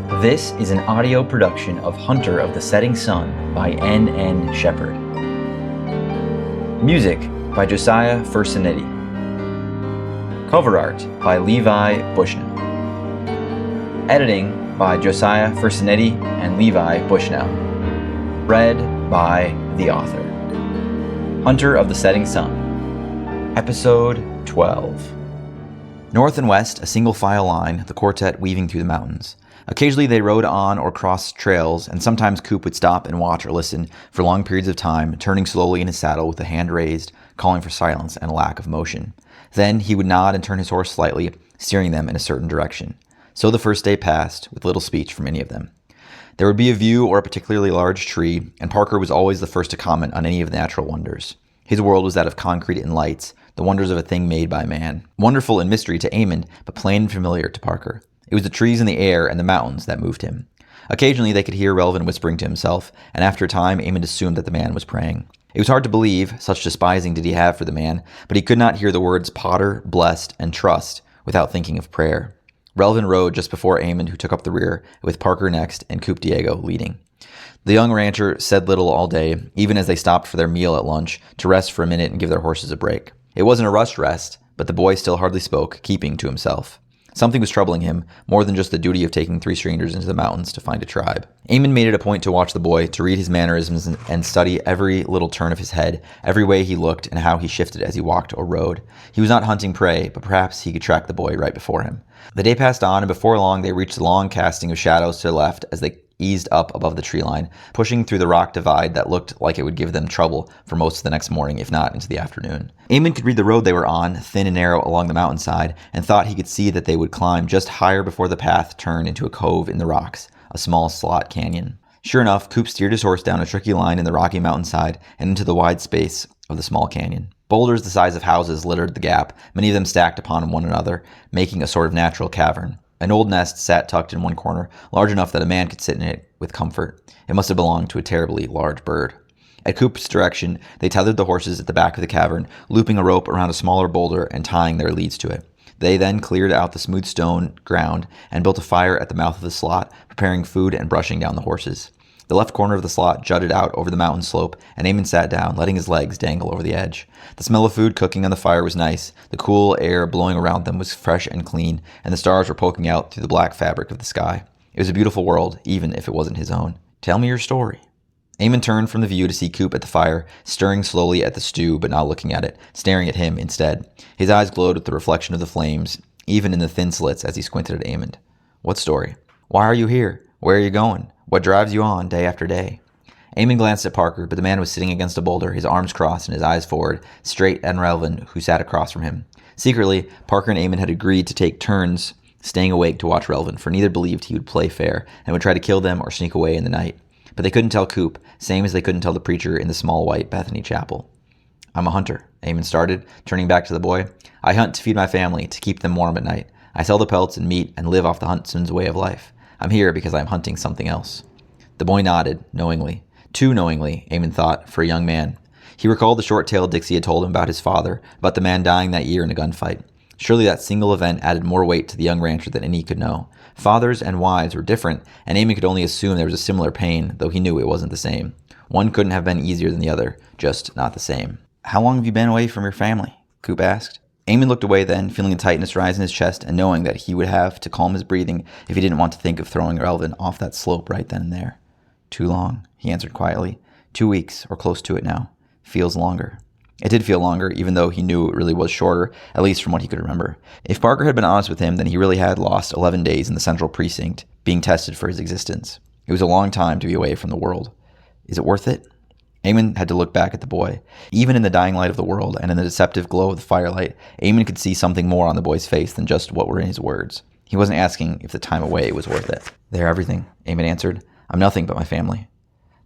This is an audio production of Hunter of the Setting Sun by N.N. Shepherd. Music by Josiah Fursanetti. Cover art by Levi Bushnell. Editing by Josiah Fursanetti and Levi Bushnell. Read by the author. Hunter of the Setting Sun. Episode 12. North and west, a single file line, the quartet weaving through the mountains. Occasionally they rode on or crossed trails, and sometimes Coop would stop and watch or listen for long periods of time, turning slowly in his saddle with a hand raised, calling for silence and a lack of motion. Then he would nod and turn his horse slightly, steering them in a certain direction. So the first day passed, with little speech from any of them. There would be a view or a particularly large tree, and Parker was always the first to comment on any of the natural wonders. His world was that of concrete and lights, the wonders of a thing made by man. Wonderful in mystery to Emmond, but plain and familiar to Parker. It was the trees in the air and the mountains that moved him. Occasionally they could hear Relvin whispering to himself, and after a time Emmond assumed that the man was praying. It was hard to believe, such despising did he have for the man, but he could not hear the words Potter, blessed, and trust without thinking of prayer. Relvin rode just before Emmond, who took up the rear, with Parker next and Coop Diego leading. The young rancher said little all day, even as they stopped for their meal at lunch, to rest for a minute and give their horses a break. It wasn't a rushed rest, but the boy still hardly spoke, keeping to himself. Something was troubling him, more than just the duty of taking 3 strangers into the mountains to find a tribe. Emmond made it a point to watch the boy, to read his mannerisms and study every little turn of his head, every way he looked and how he shifted as he walked or rode. He was not hunting prey, but perhaps he could track the boy right before him. The day passed on, and before long they reached the long casting of shadows to the left as they eased up above the tree line, pushing through the rock divide that looked like it would give them trouble for most of the next morning, if not into the afternoon. Emmond could read the road they were on, thin and narrow along the mountainside, and thought he could see that they would climb just higher before the path turned into a cove in the rocks, a small slot canyon. Sure enough, Coop steered his horse down a tricky line in the rocky mountainside and into the wide space of the small canyon. Boulders the size of houses littered the gap, many of them stacked upon one another, making a sort of natural cavern. An old nest sat tucked in one corner, large enough that a man could sit in it with comfort. It must have belonged to a terribly large bird. At Coop's direction, they tethered the horses at the back of the cavern, looping a rope around a smaller boulder and tying their leads to it. They then cleared out the smooth stone ground and built a fire at the mouth of the slot, preparing food and brushing down the horses. The left corner of the slot jutted out over the mountain slope, and Emmond sat down, letting his legs dangle over the edge. The smell of food cooking on the fire was nice, the cool air blowing around them was fresh and clean, and the stars were poking out through the black fabric of the sky. It was a beautiful world, even if it wasn't his own. "Tell me your story." Emmond turned from the view to see Coop at the fire, stirring slowly at the stew but not looking at it, staring at him instead. His eyes glowed with the reflection of the flames, even in the thin slits as he squinted at Emmond. "What story? Why are you here? Where are you going? What drives you on day after day?" Emmond glanced at Parker, but the man was sitting against a boulder, his arms crossed and his eyes forward, straight at Relvin, who sat across from him. Secretly, Parker and Emmond had agreed to take turns staying awake to watch Relvin, for neither believed he would play fair and would try to kill them or sneak away in the night. But they couldn't tell Coop, same as they couldn't tell the preacher in the small white Bethany chapel. "I'm a hunter," Emmond started, turning back to the boy. "I hunt to feed my family, to keep them warm at night. I sell the pelts and meat and live off the huntsman's way of life. I'm here because I'm hunting something else." The boy nodded, knowingly. Too knowingly, Emmond thought, for a young man. He recalled the short tale Dixie had told him about his father, about the man dying that year in a gunfight. Surely that single event added more weight to the young rancher than any could know. Fathers and wives were different, and Emmond could only assume there was a similar pain, though he knew it wasn't the same. One couldn't have been easier than the other, just not the same. "How long have you been away from your family?" Coop asked. Emmond looked away then, feeling a tightness rise in his chest and knowing that he would have to calm his breathing if he didn't want to think of throwing Relvin off that slope right then and there. "Too long," he answered quietly. 2 weeks, or close to it now. Feels longer." It did feel longer, even though he knew it really was shorter, at least from what he could remember. If Parker had been honest with him, then he really had lost 11 days in the central precinct, being tested for his existence. It was a long time to be away from the world. Is it worth it? Emmond had to look back at the boy. Even in the dying light of the world, and in the deceptive glow of the firelight, Emmond could see something more on the boy's face than just what were in his words. He wasn't asking if the time away was worth it. "They're everything," Emmond answered. "I'm nothing but my family."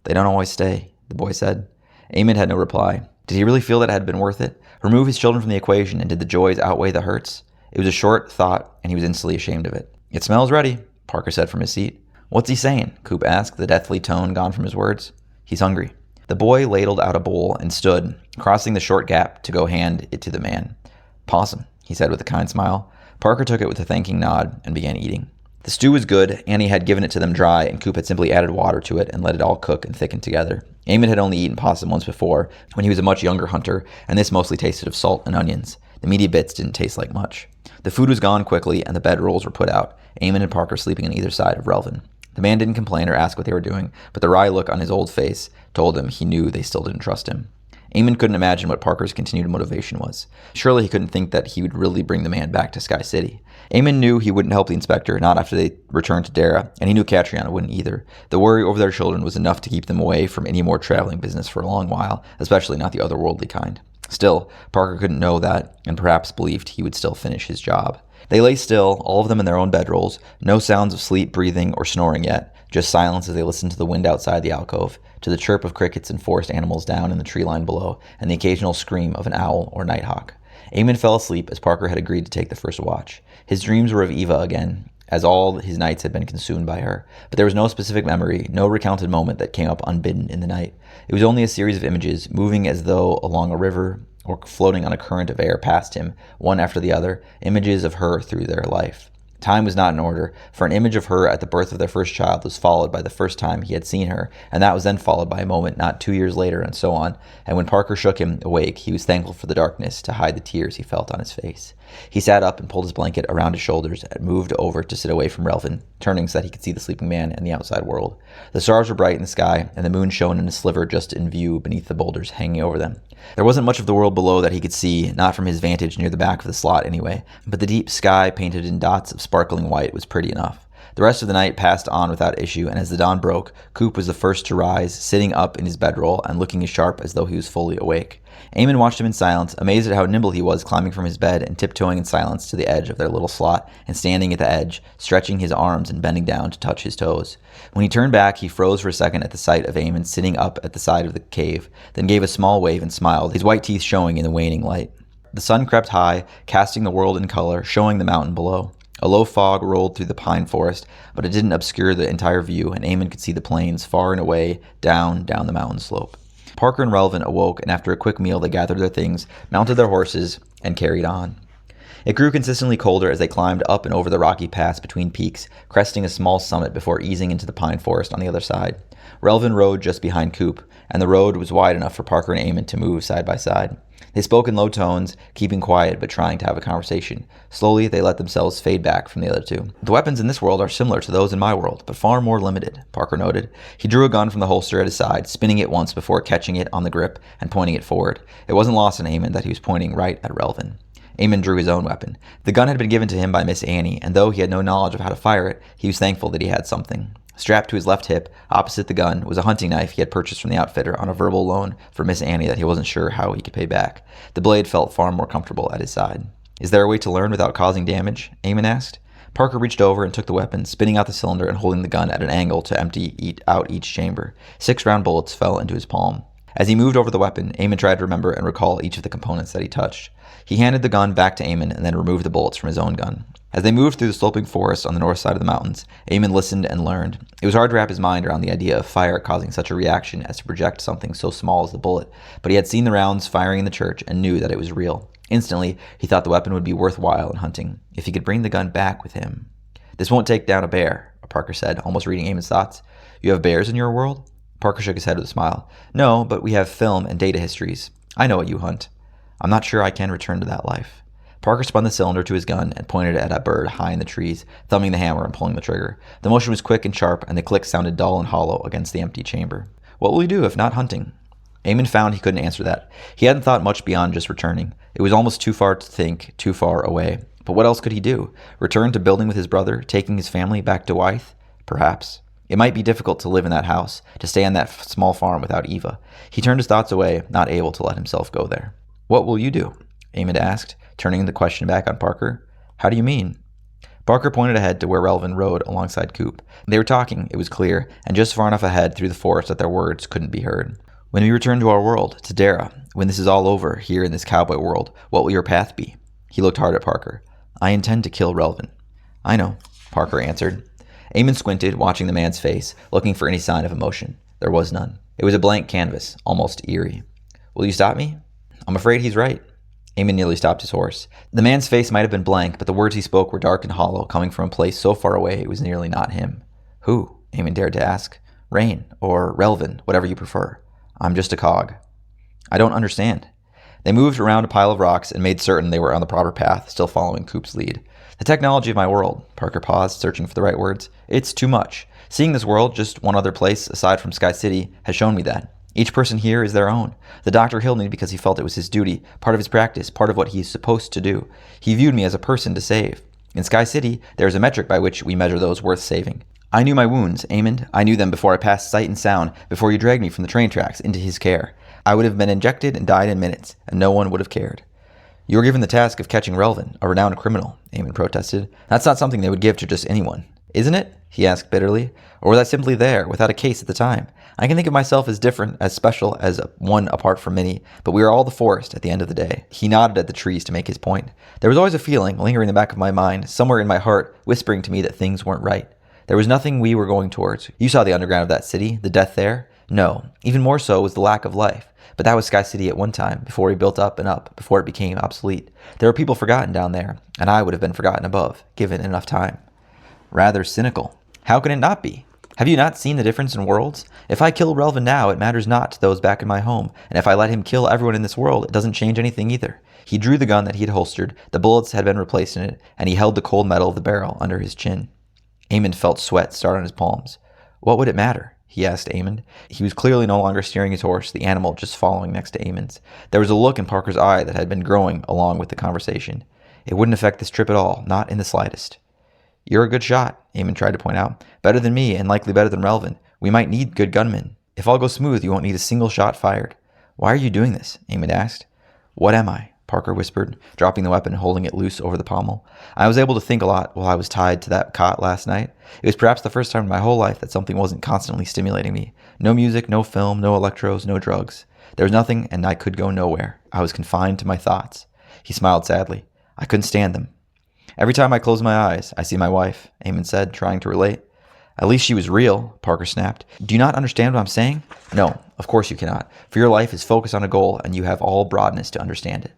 "They don't always stay," the boy said. Emmond had no reply. Did he really feel that it had been worth it? Remove his children from the equation, and did the joys outweigh the hurts? It was a short thought, and he was instantly ashamed of it. "It smells ready," Parker said from his seat. "What's he saying?" Coop asked, the deathly tone gone from his words. "He's hungry." The boy ladled out a bowl and stood, crossing the short gap to go hand it to the man. "Possum," he said with a kind smile. Parker took it with a thanking nod and began eating. The stew was good. Annie had given it to them dry, and Coop had simply added water to it and let it all cook and thicken together. Eamon had only eaten possum once before, when he was a much younger hunter, and this mostly tasted of salt and onions. The meaty bits didn't taste like much. The food was gone quickly, and the bedrolls were put out, Eamon and Parker sleeping on either side of Relvin. The man didn't complain or ask what they were doing, but the wry look on his old face told him he knew they still didn't trust him. Eamon couldn't imagine what Parker's continued motivation was. Surely he couldn't think that he would really bring the man back to Sky City. Eamon knew he wouldn't help the inspector, not after they returned to Dara, and he knew Catriona wouldn't either. The worry over their children was enough to keep them away from any more traveling business for a long while, especially not the otherworldly kind. Still, Parker couldn't know that, and perhaps believed he would still finish his job. They lay still, all of them in their own bedrolls, no sounds of sleep, breathing, or snoring yet, just silence as they listened to the wind outside the alcove, to the chirp of crickets and forest animals down in the tree line below, and the occasional scream of an owl or nighthawk. Eamon fell asleep as Parker had agreed to take the first watch. His dreams were of Eva again, as all his nights had been consumed by her. But there was no specific memory, no recounted moment that came up unbidden in the night. It was only a series of images, moving as though along a river or floating on a current of air past him, one after the other, images of her through their life. Time was not in order, for an image of her at the birth of their first child was followed by the first time he had seen her, and that was then followed by a moment not 2 years later, and so on. And when Parker shook him awake, he was thankful for the darkness to hide the tears he felt on his face. He sat up and pulled his blanket around his shoulders and moved over to sit away from Relvin, turning so that he could see the sleeping man and the outside world. The stars were bright in the sky, and the moon shone in a sliver just in view beneath the boulders hanging over them. There wasn't much of the world below that he could see, not from his vantage near the back of the slot anyway, but the deep sky painted in dots of sparkling white was pretty enough. The rest of the night passed on without issue, and as the dawn broke, Coop was the first to rise, sitting up in his bedroll and looking as sharp as though he was fully awake. Eamon watched him in silence, amazed at how nimble he was climbing from his bed and tiptoeing in silence to the edge of their little slot and standing at the edge, stretching his arms and bending down to touch his toes. When he turned back, he froze for a second at the sight of Eamon sitting up at the side of the cave, then gave a small wave and smiled, his white teeth showing in the waning light. The sun crept high, casting the world in color, showing the mountain below. A low fog rolled through the pine forest, but it didn't obscure the entire view, and Eamon could see the plains far and away down the mountain slope. Parker and Relvin awoke, and after a quick meal they gathered their things, mounted their horses, and carried on. It grew consistently colder as they climbed up and over the rocky pass between peaks, cresting a small summit before easing into the pine forest on the other side. Relvin rode just behind Coop, and the road was wide enough for Parker and Eamon to move side by side. They spoke in low tones, keeping quiet but trying to have a conversation. Slowly, they let themselves fade back from the other two. "The weapons in this world are similar to those in my world, but far more limited," Parker noted. He drew a gun from the holster at his side, spinning it once before catching it on the grip and pointing it forward. It wasn't lost on Eamon that he was pointing right at Relvin. Eamon drew his own weapon. The gun had been given to him by Miss Annie, and though he had no knowledge of how to fire it, he was thankful that he had something. Strapped to his left hip, opposite the gun, was a hunting knife he had purchased from the outfitter on a verbal loan for Miss Annie that he wasn't sure how he could pay back. The blade felt far more comfortable at his side. "Is there a way to learn without causing damage?" Eamon asked. Parker reached over and took the weapon, spinning out the cylinder and holding the gun at an angle to empty out each chamber. 6 round bullets fell into his palm. As he moved over the weapon, Eamon tried to remember and recall each of the components that he touched. He handed the gun back to Eamon and then removed the bullets from his own gun. As they moved through the sloping forest on the north side of the mountains, Eamon listened and learned. It was hard to wrap his mind around the idea of fire causing such a reaction as to project something so small as the bullet, but he had seen the rounds firing in the church and knew that it was real. Instantly, he thought the weapon would be worthwhile in hunting, if he could bring the gun back with him. "This won't take down a bear," Parker said, almost reading Eamon's thoughts. "You have bears in your world?" Parker shook his head with a smile. "No, but we have film and data histories. I know what you hunt. I'm not sure I can return to that life." Parker spun the cylinder to his gun and pointed it at a bird high in the trees, thumbing the hammer and pulling the trigger. The motion was quick and sharp, and the click sounded dull and hollow against the empty chamber. "What will you do if not hunting?" Eamon found he couldn't answer that. He hadn't thought much beyond just returning. It was almost too far to think, too far away. But what else could he do? Return to building with his brother, taking his family back to Wythe? Perhaps. It might be difficult to live in that house, to stay on that small farm without Eva. He turned his thoughts away, not able to let himself go there. "What will you do?" Eamon asked, turning the question back on Parker. "How do you mean?" Parker pointed ahead to where Relvin rode alongside Coop. They were talking, it was clear, and just far enough ahead through the forest that their words couldn't be heard. "When we return to our world, to Dara, when this is all over here in this cowboy world, what will your path be?" He looked hard at Parker. "I intend to kill Relvin." "I know," Parker answered. Eamon squinted, watching the man's face, looking for any sign of emotion. There was none. It was a blank canvas, almost eerie. "Will you stop me?" "I'm afraid he's right." Eamon nearly stopped his horse. The man's face might have been blank, but the words he spoke were dark and hollow, coming from a place so far away it was nearly not him. Who? Eamon dared to ask. Rain, or Relvin, whatever you prefer. I'm just a cog. I don't understand. They moved around a pile of rocks and made certain they were on the proper path, still following Coop's lead. The technology of my world, Parker paused, searching for the right words. It's too much. Seeing this world, just one other place aside from Sky City, has shown me that. Each person here is their own. The doctor healed me because he felt it was his duty, part of his practice, part of what he's supposed to do. He viewed me as a person to save. In Sky City, there is a metric by which we measure those worth saving. I knew my wounds, Emmond. I knew them before I passed sight and sound, before you dragged me from the train tracks into his care. I would have been injected and died in minutes, and no one would have cared. You were given the task of catching Relvin, a renowned criminal, Emmond protested. That's not something they would give to just anyone. Isn't it? He asked bitterly. Or was I simply there, without a case at the time? I can think of myself as different, as special, as one apart from many, but we are all the forest at the end of the day. He nodded at the trees to make his point. There was always a feeling, lingering in the back of my mind, somewhere in my heart, whispering to me that things weren't right. There was nothing we were going towards. You saw the underground of that city, the death there. No, even more so was the lack of life. But that was Sky City at one time, before we built up and up, before it became obsolete. There were people forgotten down there, and I would have been forgotten above, given enough time. Rather cynical. How can it not be? Have you not seen the difference in worlds? If I kill Relvin now, it matters not to those back in my home, and if I let him kill everyone in this world, it doesn't change anything either. He drew the gun that he had holstered, the bullets had been replaced in it, and he held the cold metal of the barrel under his chin. Emmond felt sweat start on his palms. What would it matter? He asked Emmond. He was clearly no longer steering his horse, the animal just following next to Emmond's. There was a look in Parker's eye that had been growing along with the conversation. It wouldn't affect this trip at all, not in the slightest. You're a good shot, Emmond tried to point out. Better than me, and likely better than Relvin. We might need good gunmen. If all goes smooth, you won't need a single shot fired. Why are you doing this? Emmond asked. What am I? Parker whispered, dropping the weapon and holding it loose over the pommel. I was able to think a lot while I was tied to that cot last night. It was perhaps the first time in my whole life that something wasn't constantly stimulating me. No music, no film, no electros, no drugs. There was nothing, and I could go nowhere. I was confined to my thoughts. He smiled sadly. I couldn't stand them. Every time I close my eyes, I see my wife, Emmond said, trying to relate. At least she was real, Parker snapped. Do you not understand what I'm saying? No, of course you cannot, for your life is focused on a goal, and you have all broadness to understand it.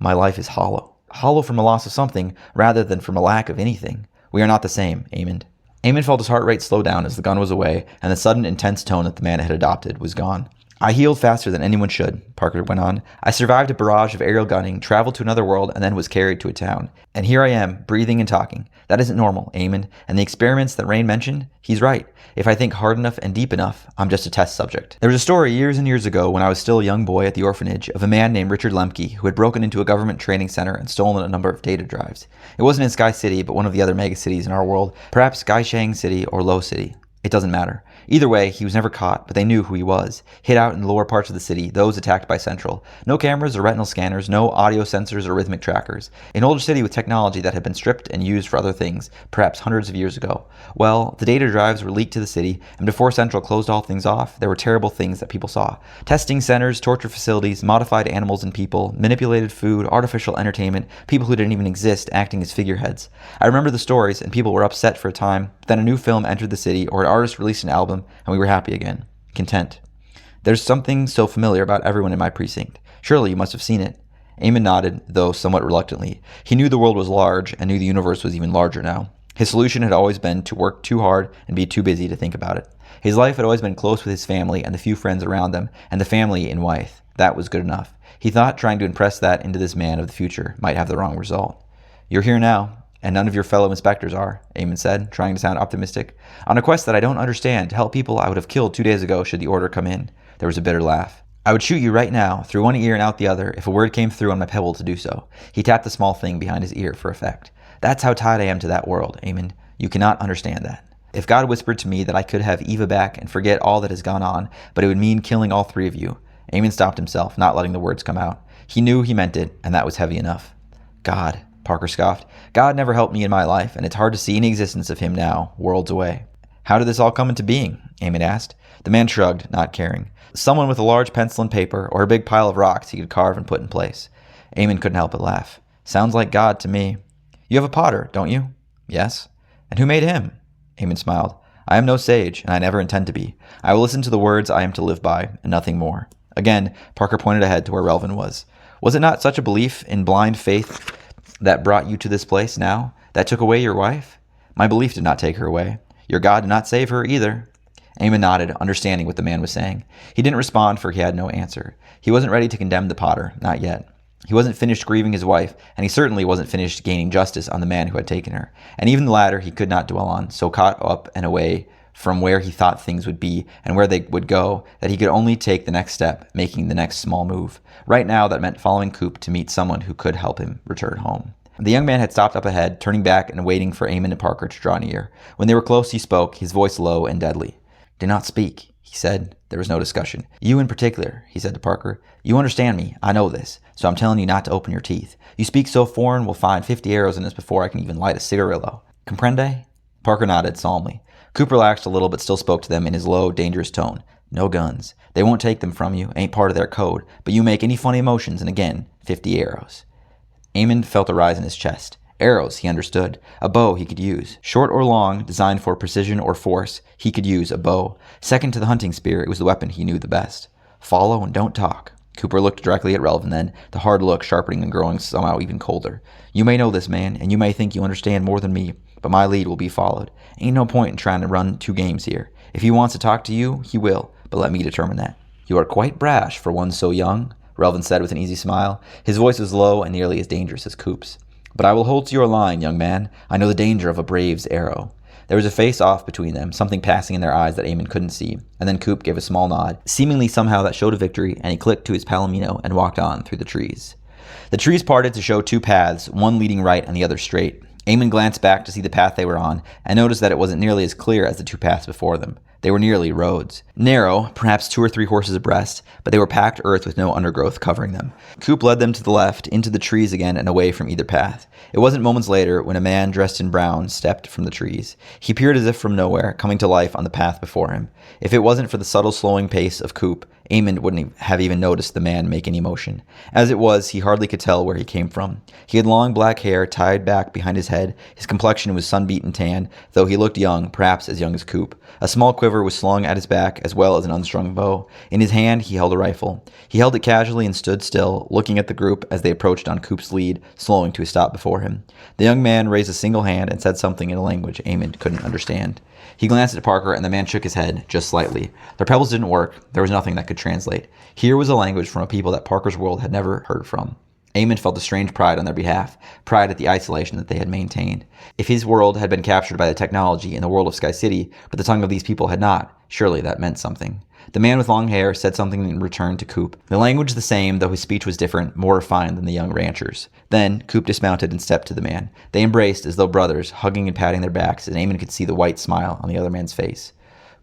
My life is hollow. Hollow from a loss of something, rather than from a lack of anything. We are not the same, Emmond. Emmond felt his heart rate slow down as the gun was away, and the sudden intense tone that the man had adopted was gone. I healed faster than anyone should, Parker went on. I survived a barrage of aerial gunning, traveled to another world, and then was carried to a town. And here I am, breathing and talking. That isn't normal, Emmond. And the experiments that Rain mentioned, he's right. If I think hard enough and deep enough, I'm just a test subject. There was a story years and years ago when I was still a young boy at the orphanage of a man named Richard Lemke who had broken into a government training center and stolen a number of data drives. It wasn't in Sky City, but one of the other megacities in our world, perhaps Skyshang City or Low City. It doesn't matter. Either way, he was never caught, but they knew who he was. Hid out in the lower parts of the city, those attacked by Central. No cameras or retinal scanners, no audio sensors or rhythmic trackers. An older city with technology that had been stripped and used for other things, perhaps hundreds of years ago. Well, the data drives were leaked to the city, and before Central closed all things off, there were terrible things that people saw. Testing centers, torture facilities, modified animals and people, manipulated food, artificial entertainment, people who didn't even exist acting as figureheads. I remember the stories, and people were upset for a time. Then a new film entered the city, or an artist released an album, and we were happy again. Content. There's something so familiar about everyone in my precinct. Surely you must have seen it. Emmond nodded, though somewhat reluctantly. He knew the world was large, and knew the universe was even larger now. His solution had always been to work too hard and be too busy to think about it. His life had always been close with his family and the few friends around them, and the family in Wythe. That was good enough. He thought trying to impress that into this man of the future might have the wrong result. You're here now. And none of your fellow inspectors are, Emmond said, trying to sound optimistic. On a quest that I don't understand, to help people I would have killed 2 days ago should the order come in. There was a bitter laugh. I would shoot you right now, through one ear and out the other, if a word came through on my pebble to do so. He tapped the small thing behind his ear for effect. That's how tied I am to that world, Emmond. You cannot understand that. If God whispered to me that I could have Eva back and forget all that has gone on, but it would mean killing all three of you. Emmond stopped himself, not letting the words come out. He knew he meant it, and that was heavy enough. God, Parker scoffed. God never helped me in my life, and it's hard to see any existence of him now, worlds away. How did this all come into being? Emmond asked. The man shrugged, not caring. Someone with a large pencil and paper, or a big pile of rocks he could carve and put in place. Emmond couldn't help but laugh. Sounds like God to me. You have a potter, don't you? Yes. And who made him? Emmond smiled. I am no sage, and I never intend to be. I will listen to the words I am to live by, and nothing more. Again, Parker pointed ahead to where Relvin was. Was it not such a belief in blind faith that brought you to this place now, that took away your wife? My belief did not take her away. Your God did not save her either. Emmond nodded, understanding what the man was saying. He didn't respond, for he had no answer. He wasn't ready to condemn the potter, not yet. He wasn't finished grieving his wife, and he certainly wasn't finished gaining justice on the man who had taken her. And even the latter he could not dwell on, so caught up and away from where he thought things would be and where they would go, that he could only take the next step, making the next small move. Right now, that meant following Coop to meet someone who could help him return home. The young man had stopped up ahead, turning back and waiting for Emmond and Parker to draw near. When they were close, he spoke, his voice low and deadly. "Do not speak," he said. There was no discussion. "You in particular," he said to Parker. "You understand me. I know this. So I'm telling you not to open your teeth. You speak so foreign, we'll find 50 arrows in us before I can even light a cigarillo. Comprende?" Parker nodded solemnly. Coop relaxed a little but still spoke to them in his low, dangerous tone. "No guns. They won't take them from you. Ain't part of their code. But you make any funny motions and again, 50 arrows. Emmond felt a rise in his chest. Arrows, he understood. A bow he could use. Short or long, designed for precision or force, he could use a bow. Second to the hunting spear, it was the weapon he knew the best. "Follow and don't talk." Cooper looked directly at Relvin then, the hard look sharpening and growing somehow even colder. "You may know this man, and you may think you understand more than me, but my lead will be followed. Ain't no point in trying to run two games here. If he wants to talk to you, he will, but let me determine that." "You are quite brash for one so young," Relvin said with an easy smile. His voice was low and nearly as dangerous as Coop's. "But I will hold to your line, young man. I know the danger of a brave's arrow." There was a face-off between them, something passing in their eyes that Emmond couldn't see, and then Coop gave a small nod, seemingly somehow that showed a victory, and he clicked to his palomino and walked on through the trees. The trees parted to show two paths, one leading right and the other straight. Emmond glanced back to see the path they were on, and noticed that it wasn't nearly as clear as the two paths before them. They were nearly roads. Narrow, perhaps 2 or 3 horses abreast, but they were packed earth with no undergrowth covering them. Coop led them to the left, into the trees again and away from either path. It wasn't moments later when a man dressed in brown stepped from the trees. He appeared as if from nowhere, coming to life on the path before him. If it wasn't for the subtle slowing pace of Coop, Emmond wouldn't have even noticed the man make any motion. As it was, he hardly could tell where he came from. He had long black hair tied back behind his head. His complexion was sun-beaten tan, though he looked young, perhaps as young as Coop. A small quiver was slung at his back, as well as an unstrung bow. In his hand, he held a rifle. He held it casually and stood still, looking at the group as they approached on Coop's lead, slowing to a stop before him. The young man raised a single hand and said something in a language Emmond couldn't understand. He glanced at Parker, and the man shook his head, just slightly. Their pebbles didn't work. There was nothing that could translate. Here was a language from a people that Parker's world had never heard from. Emmond felt a strange pride on their behalf, pride at the isolation that they had maintained. If his world had been captured by the technology in the world of Sky City, but the tongue of these people had not, surely that meant something. The man with long hair said something in return to Coop. The language the same, though his speech was different, more refined than the young rancher's. Then Coop dismounted and stepped to the man. They embraced as though brothers, hugging and patting their backs, and Emmond could see the white smile on the other man's face.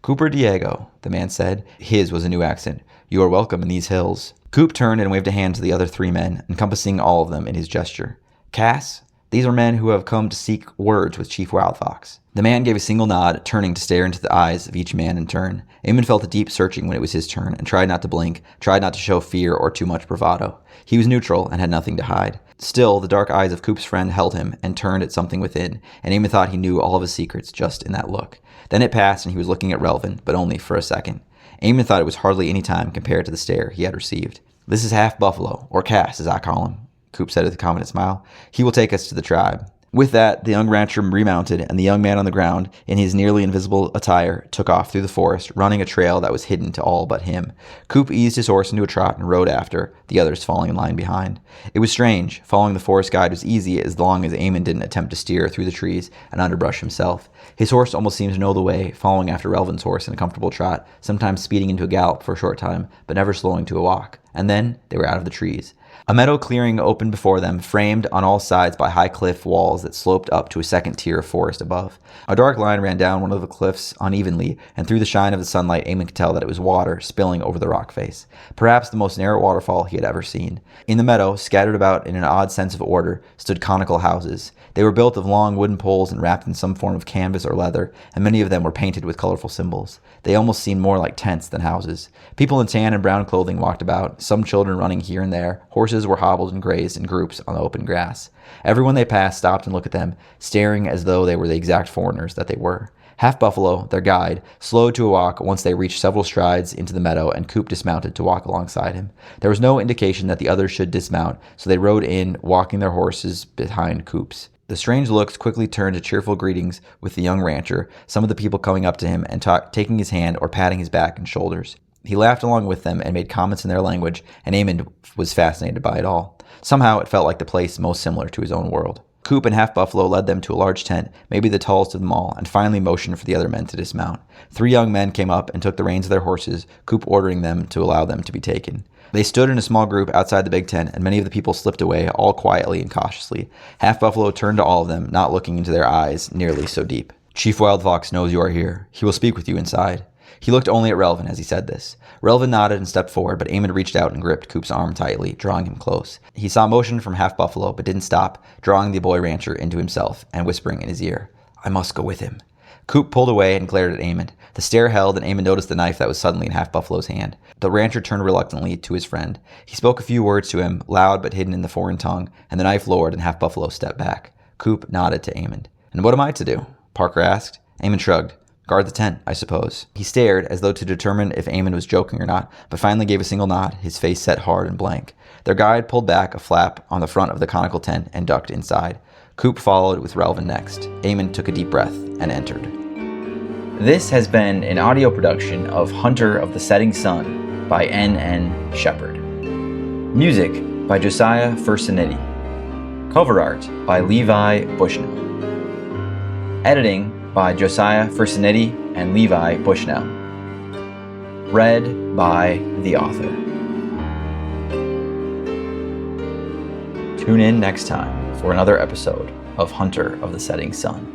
"Cooper Diego," the man said. His was a new accent. "You are welcome in these hills." Coop turned and waved a hand to the other 3 men, encompassing all of them in his gesture. "Cass, these are men who have come to seek words with Chief Wildfox." The man gave a single nod, turning to stare into the eyes of each man in turn. Emmond felt a deep searching when it was his turn, and tried not to blink, tried not to show fear or too much bravado. He was neutral and had nothing to hide. Still, the dark eyes of Coop's friend held him and turned at something within, and Emmond thought he knew all of his secrets just in that look. Then it passed, and he was looking at Relvin, but only for a second. Emmond thought it was hardly any time compared to the stare he had received. "This is Half Buffalo, or Cass, as I call him," Coop said with a confident smile. "He will take us to the tribe." With that, the young rancher remounted, and the young man on the ground, in his nearly invisible attire, took off through the forest, running a trail that was hidden to all but him. Coop eased his horse into a trot and rode after, the others falling in line behind. It was strange. Following the forest guide was easy as long as Emmond didn't attempt to steer through the trees and underbrush himself. His horse almost seemed to know the way, following after Relvin's horse in a comfortable trot, sometimes speeding into a gallop for a short time, but never slowing to a walk. And then they were out of the trees. A meadow clearing opened before them, framed on all sides by high cliff walls that sloped up to a second tier of forest above. A dark line ran down one of the cliffs unevenly, and through the shine of the sunlight, Emmond could tell that it was water spilling over the rock face. Perhaps the most narrow waterfall he had ever seen. In the meadow, scattered about in an odd sense of order, stood conical houses. They were built of long wooden poles and wrapped in some form of canvas or leather, and many of them were painted with colorful symbols. They almost seemed more like tents than houses. People in tan and brown clothing walked about, some children running here and there. Horses were hobbled and grazed in groups on the open grass. Everyone they passed stopped and looked at them, staring as though they were the exact foreigners that they were. Half Buffalo, their guide, slowed to a walk once they reached several strides into the meadow, and Coop dismounted to walk alongside him. There was no indication that the others should dismount, so they rode in, walking their horses behind Coop's. The strange looks quickly turned to cheerful greetings with the young rancher, some of the people coming up to him and taking his hand or patting his back and shoulders. He laughed along with them and made comments in their language, and Emmond was fascinated by it all. Somehow it felt like the place most similar to his own world. Coop and Half Buffalo led them to a large tent, maybe the tallest of them all, and finally motioned for the other men to dismount. 3 young men came up and took the reins of their horses, Coop ordering them to allow them to be taken. They stood in a small group outside the big tent, and many of the people slipped away, all quietly and cautiously. Half Buffalo turned to all of them, not looking into their eyes nearly so deep. "Chief Wild Fox knows you are here. He will speak with you inside." He looked only at Relvin as he said this. Relvin nodded and stepped forward, but Emmond reached out and gripped Coop's arm tightly, drawing him close. He saw motion from Half Buffalo, but didn't stop, drawing the boy rancher into himself and whispering in his ear, "I must go with him." Coop pulled away and glared at Emmond. The stare held, and Emmond noticed the knife that was suddenly in Half Buffalo's hand. The rancher turned reluctantly to his friend. He spoke a few words to him, loud but hidden in the foreign tongue, and the knife lowered and Half Buffalo stepped back. Coop nodded to Emmond. "And what am I to do?" Parker asked. Emmond shrugged. "Guard the tent, I suppose." He stared, as though to determine if Emmond was joking or not, but finally gave a single nod, his face set hard and blank. Their guide pulled back a flap on the front of the conical tent and ducked inside. Coop followed with Relvin next. Emmond took a deep breath and entered. This has been an audio production of Hunter of the Setting Sun by N.N. Shepard. Music by Josiah Fursanetti. Cover art by Levi Bushnell. Editing by Josiah Fursanetti and Levi Bushnell. Read by the author. Tune in next time for another episode of Hunter of the Setting Sun.